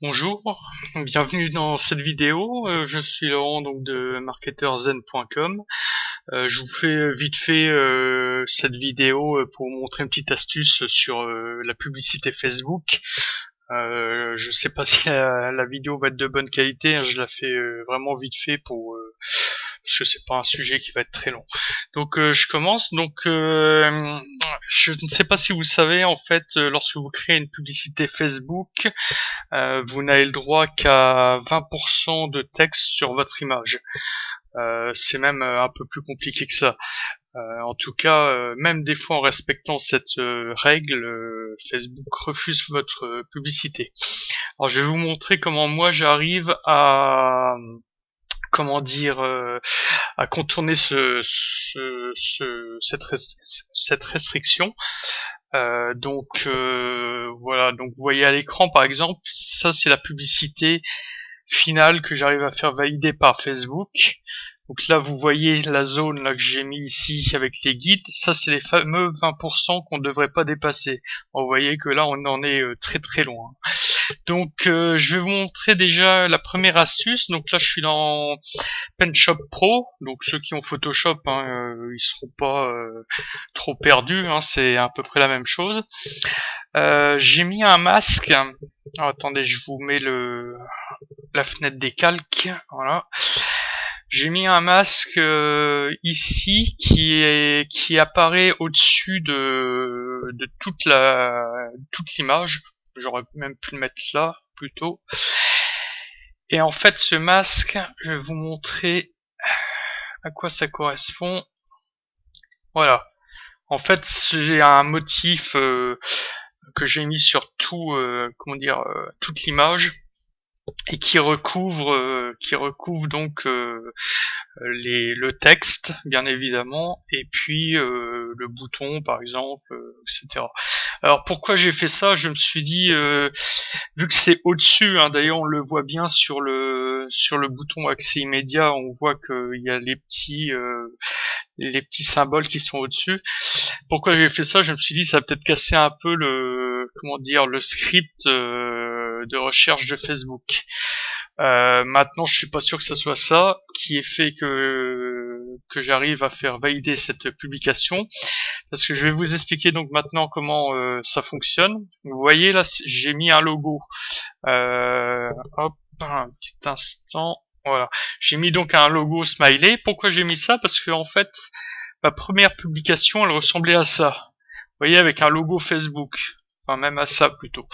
Bonjour, bienvenue dans cette vidéo. Je suis Laurent donc de marketerzen.com. Je vous fais vite fait cette vidéo pour vous montrer une petite astuce sur la publicité Facebook. Je sais pas si la vidéo va être de bonne qualité, hein, je la fais vraiment vite fait pour parce que c'est pas un sujet qui va être très long. Donc je commence. Donc je ne sais pas si vous savez, en fait, lorsque vous créez une publicité Facebook, vous n'avez le droit qu'à 20% de texte sur votre image. C'est même un peu plus compliqué que ça. En tout cas, même des fois en respectant cette règle, Facebook refuse votre publicité. Alors je vais vous montrer comment moi j'arrive à à contourner cette restriction. Voilà, donc vous voyez à l'écran par exemple, ça c'est la publicité finale que j'arrive à faire valider par Facebook. Donc là vous voyez la zone là que j'ai mis ici avec les guides, ça c'est les fameux 20% qu'on ne devrait pas dépasser. Vous voyez que là on en est très très loin. Donc je vais vous montrer déjà la première astuce. Donc là je suis dans PenShop Pro, donc ceux qui ont Photoshop, hein, ils seront pas trop perdus, hein, c'est à peu près la même chose. J'ai mis un masque. Alors, attendez, je vous mets la fenêtre des calques. Voilà. J'ai mis un masque ici qui apparaît au-dessus de toute l'image. J'aurais même pu le mettre là plutôt. Et en fait, ce masque, je vais vous montrer à quoi ça correspond. Voilà. En fait, j'ai un motif que j'ai mis sur toute l'image et qui recouvre donc le texte, bien évidemment, et puis le bouton, par exemple, etc. Alors pourquoi j'ai fait ça? Je me suis dit, vu que c'est au-dessus, hein, d'ailleurs on le voit bien sur le bouton accès immédiat, on voit qu'il y a les petits symboles qui sont au-dessus. Pourquoi j'ai fait ça? Je me suis dit ça va peut-être casser un peu le script de recherche de Facebook. Maintenant, je suis pas sûr que ce soit ça qui ait fait que j'arrive à faire valider cette publication, parce que je vais vous expliquer donc maintenant comment ça fonctionne. Vous voyez là, j'ai mis un logo. Hop, un petit instant. Voilà, j'ai mis donc un logo smiley. Pourquoi j'ai mis ça? Parce que en fait, ma première publication, elle ressemblait à ça. Vous voyez, avec un logo Facebook. Enfin, même à ça plutôt.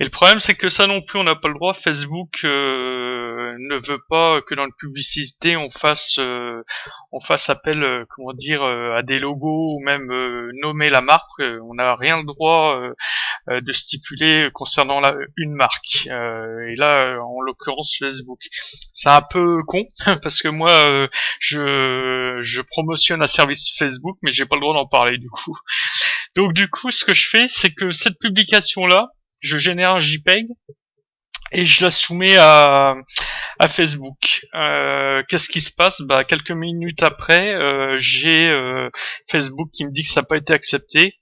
Et le problème, c'est que ça non plus, on n'a pas le droit. Facebook ne veut pas que dans la publicité, on fasse appel, à des logos ou même nommer la marque. On n'a rien le droit de stipuler concernant une marque. Et là, en l'occurrence, Facebook. C'est un peu con parce que moi, je promotionne un service Facebook, mais j'ai pas le droit d'en parler du coup. Donc du coup, ce que je fais, c'est que cette publication-là, je génère un JPEG et je la soumets à Facebook. Qu'est-ce qui se passe? Bah, quelques minutes après, j'ai Facebook qui me dit que ça n'a pas été accepté.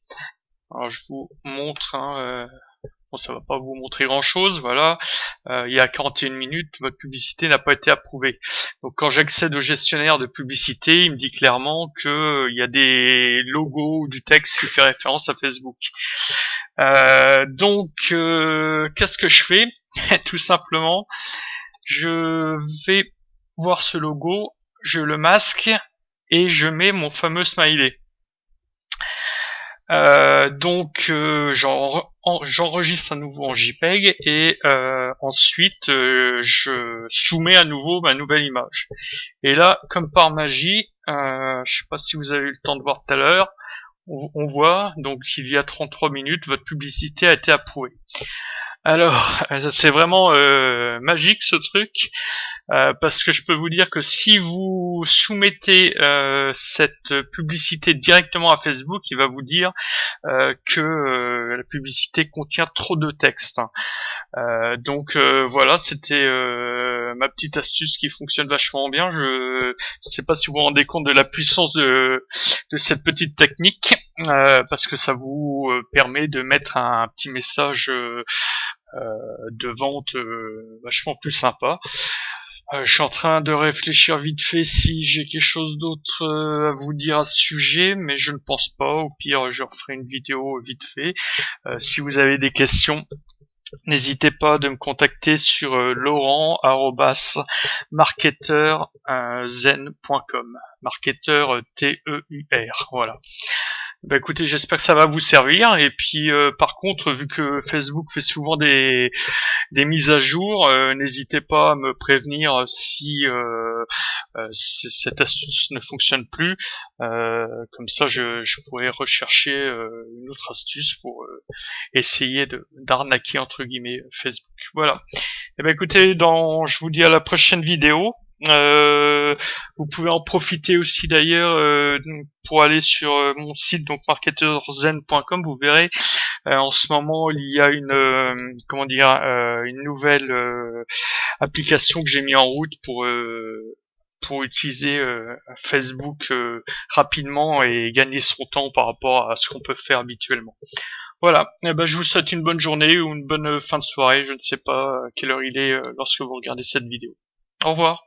Alors je vous montre. Bon, ça va pas vous montrer grand-chose. Voilà. Il y a 41 minutes, votre publicité n'a pas été approuvée. Donc quand j'accède au gestionnaire de publicité, il me dit clairement que il y a des logos ou du texte qui fait référence à Facebook. Qu'est-ce que je fais? Tout simplement, je vais voir ce logo, je le masque et je mets mon fameux smiley. J'enregistre à nouveau en JPEG et ensuite je soumets à nouveau ma nouvelle image. Et là, comme par magie, je sais pas si vous avez eu le temps de voir tout à l'heure, on voit donc il y a 33 minutes, votre publicité a été approuvée. Alors, c'est vraiment magique ce truc, parce que je peux vous dire que si vous soumettez cette publicité directement à Facebook, il va vous dire que la publicité contient trop de texte. Voilà, c'était ma petite astuce qui fonctionne vachement bien. Je sais pas si vous vous rendez compte de la puissance de cette petite technique, parce que ça vous permet de mettre un petit message de vente vachement plus sympa. Je suis en train de réfléchir vite fait si j'ai quelque chose d'autre à vous dire à ce sujet, mais je ne pense pas. Au pire, je referai une vidéo vite fait. Si vous avez des questions, n'hésitez pas de me contacter sur laurent@marketeurzen.com. Marketeur TEUR, voilà. Bah écoutez, j'espère que ça va vous servir. Et puis par contre, vu que Facebook fait souvent des mises à jour, n'hésitez pas à me prévenir si cette astuce ne fonctionne plus. Comme ça, je pourrais rechercher une autre astuce pour essayer d'arnaquer entre guillemets Facebook. Voilà. Et ben écoutez, je vous dis à la prochaine vidéo. Vous pouvez en profiter aussi d'ailleurs pour aller sur mon site donc marketeurzen.com. Vous verrez en ce moment il y a une nouvelle application que j'ai mis en route pour utiliser Facebook rapidement et gagner son temps par rapport à ce qu'on peut faire habituellement. Voilà, eh ben, je vous souhaite une bonne journée ou une bonne fin de soirée, je ne sais pas à quelle heure il est lorsque vous regardez cette vidéo. Au revoir.